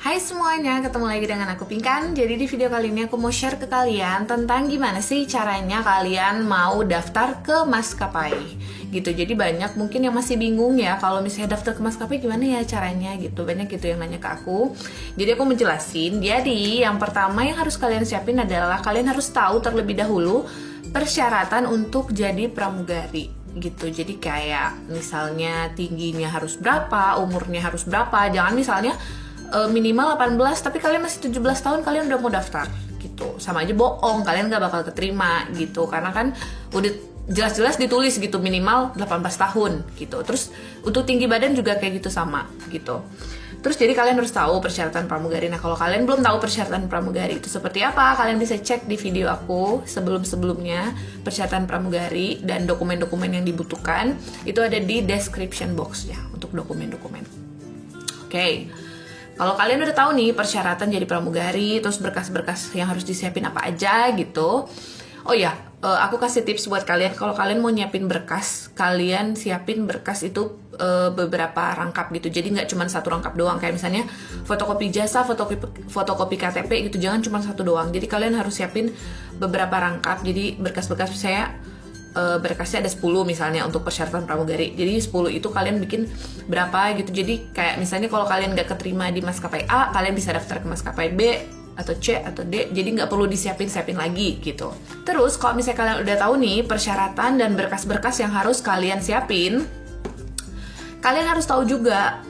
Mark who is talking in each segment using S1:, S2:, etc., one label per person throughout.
S1: Hai semuanya, ketemu lagi dengan aku Pinkan. Jadi di video kali ini aku mau share ke kalian tentang gimana sih caranya kalian mau daftar ke maskapai gitu. Jadi banyak mungkin yang masih bingung ya kalau misalnya daftar ke maskapai gimana ya caranya gitu. Banyak gitu yang nanya ke aku. Jadi aku menjelasin. Jadi yang pertama yang harus kalian siapin adalah kalian harus tahu terlebih dahulu persyaratan untuk jadi pramugari gitu. Jadi kayak misalnya tingginya harus berapa, umurnya harus berapa. Jangan misalnya minimal 18 tapi kalian masih 17 tahun kalian udah mau daftar gitu, sama aja bohong, kalian gak bakal keterima gitu, karena kan udah jelas-jelas ditulis gitu minimal 18 tahun gitu. Terus untuk tinggi badan juga kayak gitu sama gitu. Terus jadi kalian harus tahu persyaratan pramugari. Nah kalau kalian belum tahu persyaratan pramugari itu seperti apa, kalian bisa cek di video aku sebelum-sebelumnya persyaratan pramugari dan dokumen-dokumen yang dibutuhkan itu ada di description box ya untuk dokumen-dokumen. Oke. Kalau kalian udah tahu nih persyaratan jadi pramugari, terus berkas-berkas yang harus disiapin apa aja gitu. Oh ya, aku kasih tips buat kalian. Kalau kalian mau nyiapin berkas, kalian siapin berkas itu beberapa rangkap gitu. Jadi nggak cuma satu rangkap doang. Kayak misalnya fotokopi jasa, fotokopi KTP gitu. Jangan cuma satu doang. Jadi kalian harus siapin beberapa rangkap. Jadi berkas-berkas saya berkasnya ada 10 misalnya untuk persyaratan pramugari. Jadi 10 itu kalian bikin berapa gitu. Jadi kayak misalnya kalau kalian gak keterima di maskapai A, kalian bisa daftar ke maskapai B atau C atau D. Jadi gak perlu disiapin lagi gitu. Terus kalau misalnya kalian udah tahu nih persyaratan dan berkas-berkas yang harus kalian siapin, kalian harus tahu juga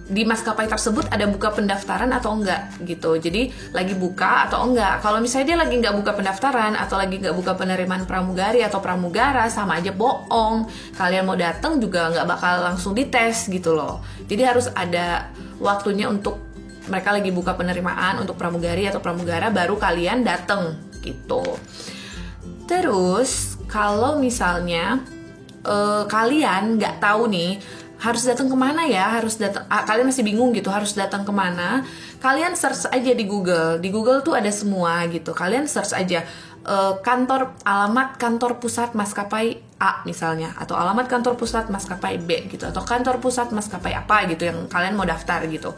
S1: di maskapai tersebut ada buka pendaftaran atau enggak gitu. Jadi lagi buka atau enggak. Kalau misalnya dia lagi nggak buka pendaftaran atau lagi nggak buka penerimaan pramugari atau pramugara, sama aja bohong. Kalian mau datang juga nggak bakal langsung dites gitu loh. Jadi harus ada waktunya untuk mereka lagi buka penerimaan untuk pramugari atau pramugara, baru kalian datang gitu. Terus kalau misalnya kalian nggak tahu nih harus datang kemana ya, kalian masih bingung gitu harus datang kemana, kalian search aja di Google tuh ada semua gitu. Kalian search aja alamat kantor pusat maskapai A misalnya, atau alamat kantor pusat maskapai B gitu, atau kantor pusat maskapai apa gitu yang kalian mau daftar gitu.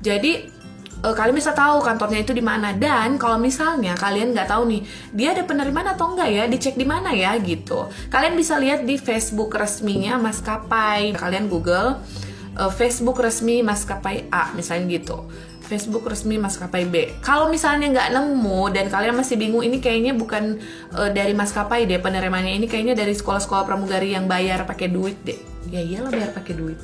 S1: Jadi kalian bisa tahu kantornya itu di mana. Dan kalau misalnya kalian nggak tahu nih dia ada penerimaan atau enggak ya, dicek di mana ya gitu, kalian bisa lihat di Facebook resminya maskapai. Kalian Google Facebook resmi maskapai A misalnya gitu, Facebook resmi maskapai B. Kalau misalnya nggak nemu dan kalian masih bingung, ini kayaknya bukan dari maskapai deh penerimaannya, ini kayaknya dari sekolah-sekolah pramugari yang bayar pakai duit deh. Ya iyalah bayar pakai duit.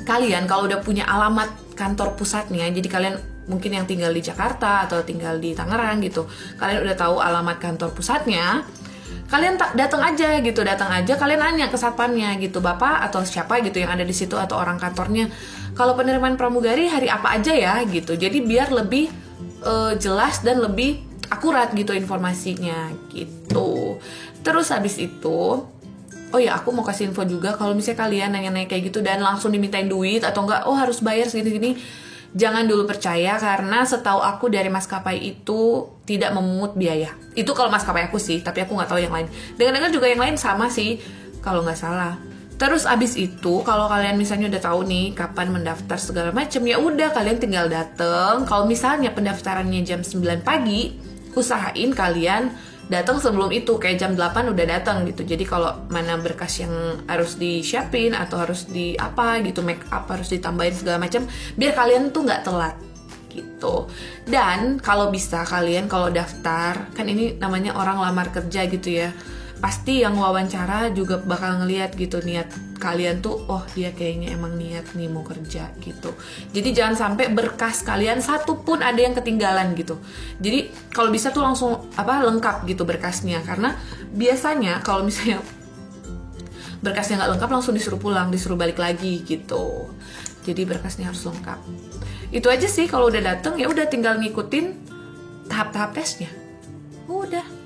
S1: Kalian kalau udah punya alamat kantor pusatnya, jadi kalian mungkin yang tinggal di Jakarta atau tinggal di Tangerang gitu, kalian udah tahu alamat kantor pusatnya, kalian datang aja, kalian nanya ke satpamnya gitu, bapak atau siapa gitu yang ada di situ atau orang kantornya, kalau penerimaan pramugari hari apa aja ya gitu. Jadi biar lebih jelas dan lebih akurat gitu informasinya gitu. Terus habis itu, oh ya, aku mau kasih info juga, kalau misalnya kalian nanya-nanya kayak gitu dan langsung dimintain duit atau enggak, oh harus bayar segini-gini, jangan dulu percaya, karena setahu aku dari maskapai itu tidak memungut biaya. Itu kalau maskapai aku sih, tapi aku nggak tahu yang lain. Dengar-dengar juga yang lain sama sih, kalau nggak salah. Terus abis itu, kalau kalian misalnya udah tahu nih kapan mendaftar segala macam, ya udah kalian tinggal dateng. Kalau misalnya pendaftarannya jam 9 pagi, usahain kalian datang sebelum itu, kayak jam 8 udah datang gitu. Jadi kalau mana berkas yang harus disiapin atau harus di apa gitu, make up harus ditambahin segala macam, biar kalian tuh nggak telat gitu. Dan kalau bisa kalian kalau daftar, kan ini namanya orang lamar kerja gitu ya, pasti yang wawancara juga bakal ngeliat gitu niat kalian tuh, oh dia kayaknya emang niat nih mau kerja gitu. Jadi jangan sampai berkas kalian satu pun ada yang ketinggalan gitu. Jadi kalau bisa tuh langsung lengkap gitu berkasnya, karena biasanya kalau misalnya berkasnya nggak lengkap langsung disuruh pulang, disuruh balik lagi gitu. Jadi berkasnya harus lengkap. Itu aja sih. Kalau udah dateng ya udah tinggal ngikutin tahap-tahap tesnya. Udah.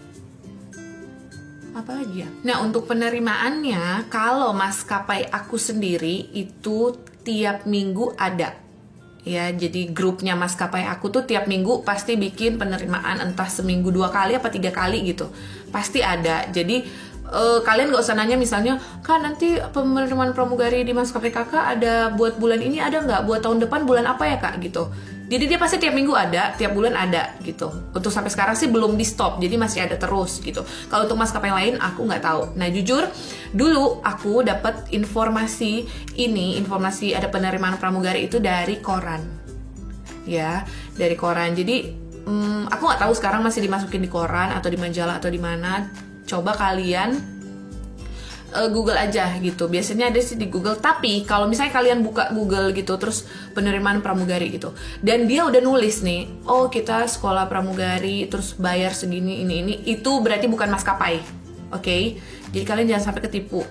S1: Apa lagi ya? Nah, untuk penerimaannya, kalau maskapai aku sendiri itu tiap minggu ada. Ya, jadi grupnya maskapai aku tuh tiap minggu pasti bikin penerimaan, entah seminggu 2 kali apa 3 kali gitu. Pasti ada. Jadi kalian gak usah nanya misalnya, Kak nanti penerimaan pramugari di maskapai kakak ada buat bulan ini ada nggak, buat tahun depan bulan apa ya kak gitu. Jadi dia pasti tiap minggu ada, tiap bulan ada gitu. Untuk sampai sekarang sih belum di stop, jadi masih ada terus gitu. Kalau untuk maskapai lain aku nggak tahu. Nah jujur dulu aku dapat informasi ada penerimaan pramugari itu dari koran, ya dari koran. Jadi aku nggak tahu sekarang masih dimasukin di koran atau di majalah atau di mana. Coba kalian Google aja gitu. Biasanya ada sih di Google. Tapi kalau misalnya kalian buka Google gitu, terus penerimaan pramugari gitu, dan dia udah nulis nih, oh kita sekolah pramugari terus bayar segini ini, itu berarti bukan maskapai. Oke? Jadi kalian jangan sampai ketipu.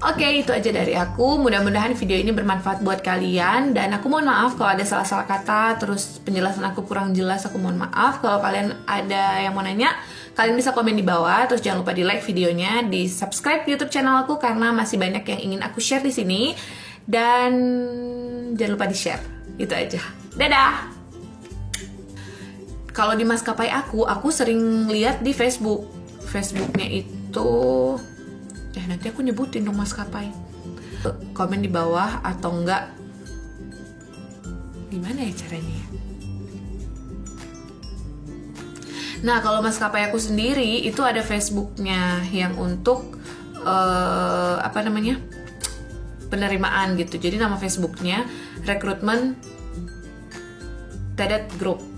S1: Oke, itu aja dari aku. Mudah-mudahan video ini bermanfaat buat kalian. Dan aku mohon maaf kalau ada salah-salah kata, terus penjelasan aku kurang jelas, aku mohon maaf. Kalau kalian ada yang mau nanya, kalian bisa komen di bawah. Terus jangan lupa di like videonya, di subscribe YouTube channel aku karena masih banyak yang ingin aku share di sini. Dan jangan lupa di share. Itu aja. Dadah! Kalau di maskapai aku sering lihat di Facebooknya itu, nanti aku nyebutin dong maskapai. Komen di bawah atau enggak, gimana ya caranya? Nah kalau maskapai aku sendiri itu ada Facebooknya yang untuk penerimaan gitu. Jadi nama Facebooknya Rekrutmen Group.